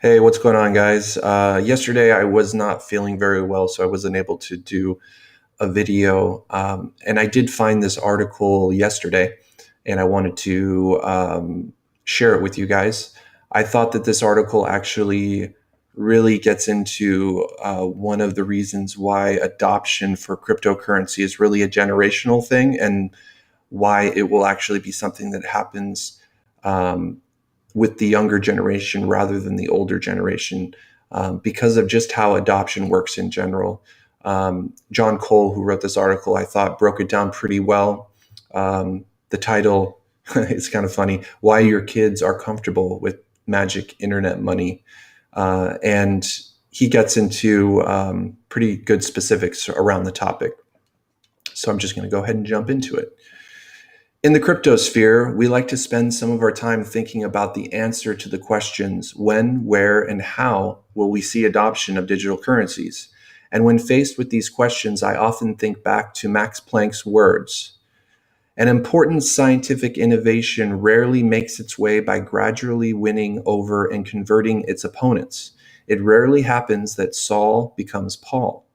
Hey, what's going on, guys? Yesterday I was not feeling very well, so I wasn't able to do a video. And I did find this article yesterday, and I wanted to share it with you guys. I thought that this article actually really gets into one of the reasons why adoption for cryptocurrency is really a generational thing, and why it will actually be something that happens um, with the younger generation rather than the older generation, because of just how adoption works in general. John Cole, who wrote this article, I thought broke it down pretty well. The title is kind of funny: "Why Your Kids Are Comfortable with Magic Internet Money," and he gets into pretty good specifics around the topic. So I'm just going to go ahead and jump into it. In the cryptosphere, we like to spend some of our time thinking about the answer to the questions when, where, and how will we see adoption of digital currencies? And when faced with these questions, I often think back to Max Planck's words: "An important scientific innovation rarely makes its way by gradually winning over and converting its opponents. It rarely happens that Saul becomes Paul.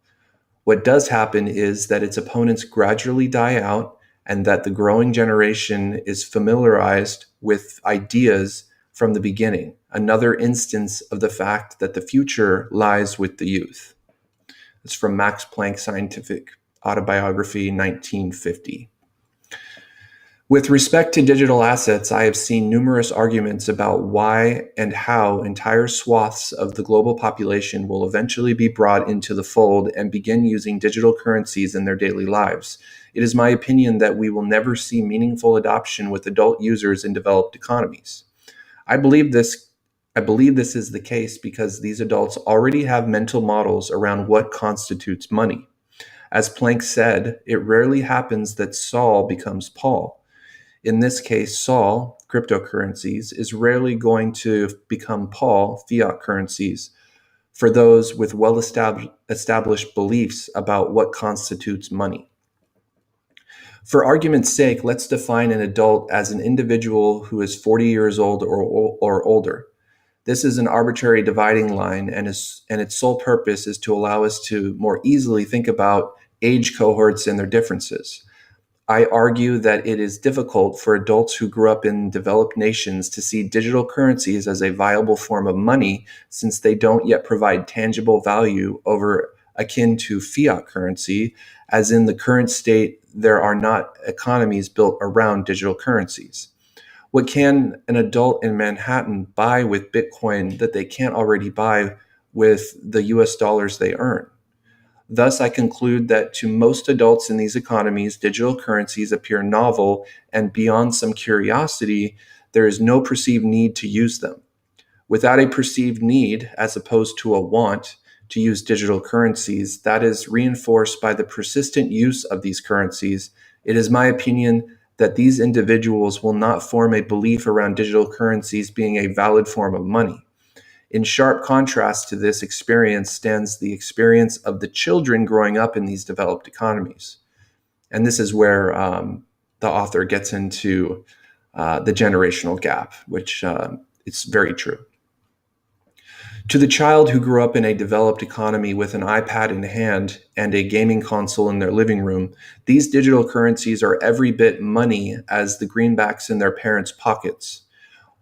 What does happen is that its opponents gradually die out, and that the growing generation is familiarized with ideas from the beginning. Another instance of the fact that the future lies with the youth." It's from Max Planck Scientific Autobiography, 1950. With respect to digital assets, I have seen numerous arguments about why and how entire swaths of the global population will eventually be brought into the fold and begin using digital currencies in their daily lives. It is my opinion that we will never see meaningful adoption with adult users in developed economies. I believe this I believe this is the case because these adults already have mental models around what constitutes money. As Planck said, it rarely happens that Saul becomes Paul. In this case, Saul, cryptocurrencies, is rarely going to become Paul, fiat currencies, for those with well established beliefs about what constitutes money. For argument's sake, let's define an adult as an individual who is 40 years old or older. This is an arbitrary dividing line, and its sole purpose is to allow us to more easily think about age cohorts and their differences. I argue that it is difficult for adults who grew up in developed nations to see digital currencies as a viable form of money, since they don't yet provide tangible value over akin to fiat currency, as in the current state there are not economies built around digital currencies. What can an adult in Manhattan buy with Bitcoin that they can't already buy with the US dollars they earn? Thus, I conclude that to most adults in these economies, digital currencies appear novel, and beyond some curiosity, there is no perceived need to use them. Without a perceived need, as opposed to a want, to use digital currencies that is reinforced by the persistent use of these currencies, it is my opinion that these individuals will not form a belief around digital currencies being a valid form of money. In sharp contrast to this experience stands the experience of the children growing up in these developed economies. And this is where the author gets into the generational gap, which it's very true. To the child who grew up in a developed economy with an iPad in hand and a gaming console in their living room, these digital currencies are every bit money as the greenbacks in their parents' pockets.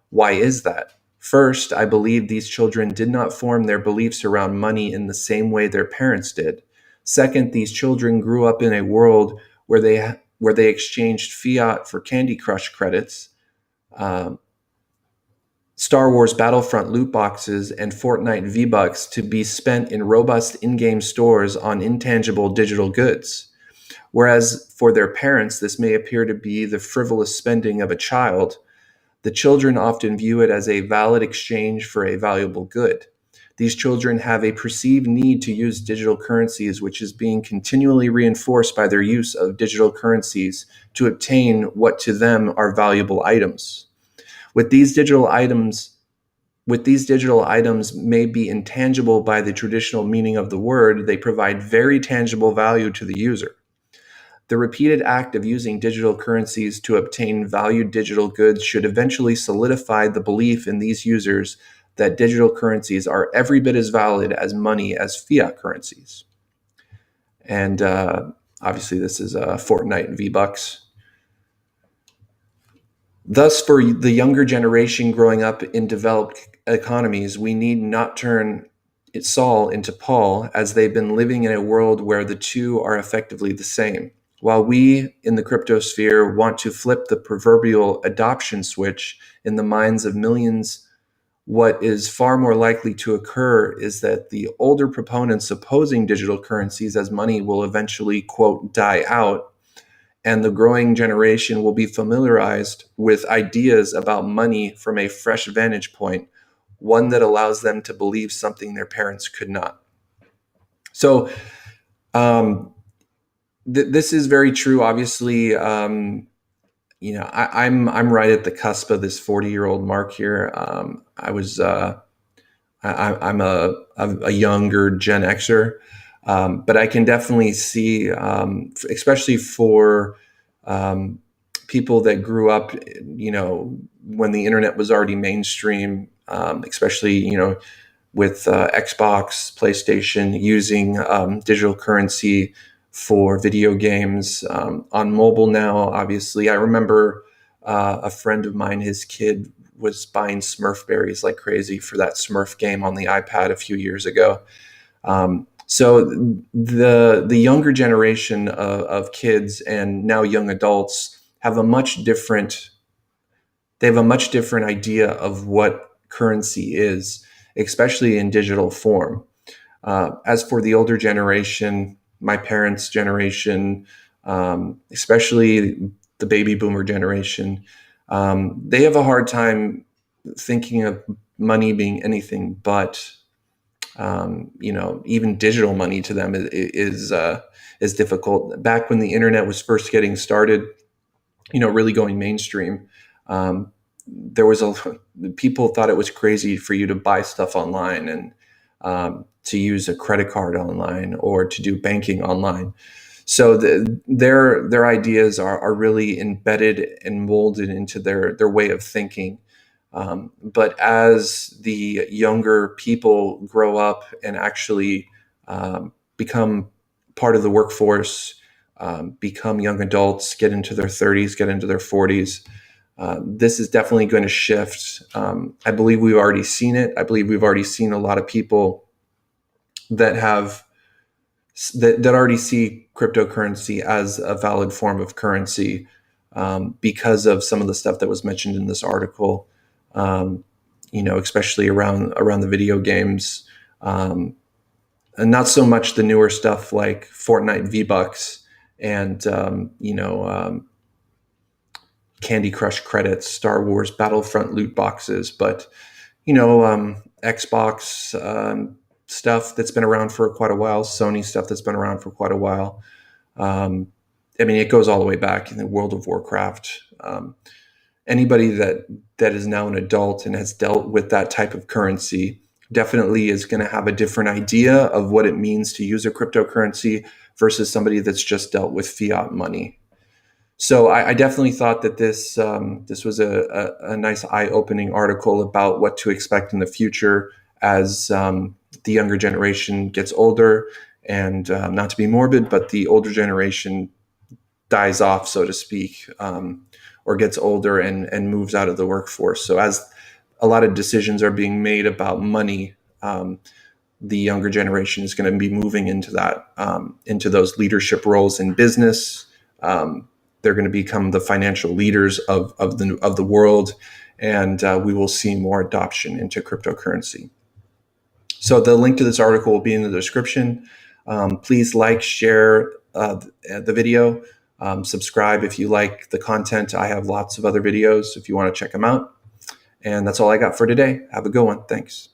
Why is that? First, I believe these children did not form their beliefs around money in the same way their parents did. Second, these children grew up in a world where they exchanged fiat for Candy Crush credits, um, Star Wars Battlefront loot boxes, and Fortnite V-Bucks to be spent in robust in-game stores on intangible digital goods. Whereas for their parents, this may appear to be the frivolous spending of a child, the children often view it as a valid exchange for a valuable good. These children have a perceived need to use digital currencies, which is being continually reinforced by their use of digital currencies to obtain what to them are valuable items. With these digital items, with these digital items may be intangible by the traditional meaning of the word, they provide very tangible value to the user. The repeated act of using digital currencies to obtain valued digital goods should eventually solidify the belief in these users that digital currencies are every bit as valid as money as fiat currencies. And obviously, this is Fortnite and V-Bucks. Thus, for the younger generation growing up in developed economies, we need not turn Saul into Paul, as they've been living in a world where the two are effectively the same. While we in the crypto sphere want to flip the proverbial adoption switch in the minds of millions, what is far more likely to occur is that the older proponents opposing digital currencies as money will eventually, quote, die out, and the growing generation will be familiarized with ideas about money from a fresh vantage point, one that allows them to believe something their parents could not. So this is very true. Obviously, I'm right at the cusp of this 40-year-old mark here. I'm a younger Gen Xer, but I can definitely see, especially for people that grew up, when the internet was already mainstream, especially, with Xbox, PlayStation, using digital currency for video games on mobile now. Obviously, I remember a friend of mine, his kid was buying Smurf berries like crazy for that Smurf game on the iPad a few years ago. So the younger generation of kids and now young adults have a much different idea of what currency is, especially in digital form. As for the older generation, my parents' generation, especially the baby boomer generation, they have a hard time thinking of money being anything but, even digital money to them is difficult. Back when the internet was first getting started, really going mainstream, there was people thought it was crazy for you to buy stuff online and to use a credit card online or to do banking online. So their ideas are really embedded and molded into their way of thinking. But as the younger people grow up and actually become part of the workforce, become young adults, get into their 30s, get into their 40s, this is definitely going to shift. I believe we've already seen it. I believe we've already seen a lot of people that already see cryptocurrency as a valid form of currency, because of some of the stuff that was mentioned in this article. Especially around the video games, and not so much the newer stuff like Fortnite, V-Bucks, and Candy Crush credits, Star Wars Battlefront loot boxes, but Xbox stuff that's been around for quite a while, Sony stuff that's been around for quite a while. It goes all the way back in the World of Warcraft. Anybody that is now an adult and has dealt with that type of currency definitely is going to have a different idea of what it means to use a cryptocurrency versus somebody that's just dealt with fiat money. So I definitely thought that this was a nice eye-opening article about what to expect in the future as the younger generation gets older, and not to be morbid, but the older generation dies off, so to speak, or gets older and moves out of the workforce. So as a lot of decisions are being made about money, the younger generation is going to be moving into that, into those leadership roles in business. They're going to become the financial leaders of the world, and we will see more adoption into cryptocurrency. So the link to this article will be in the description. Please like, share the video, subscribe if you like the content. I have lots of other videos if you want to check them out. And that's all I got for today. Have a good one. Thanks.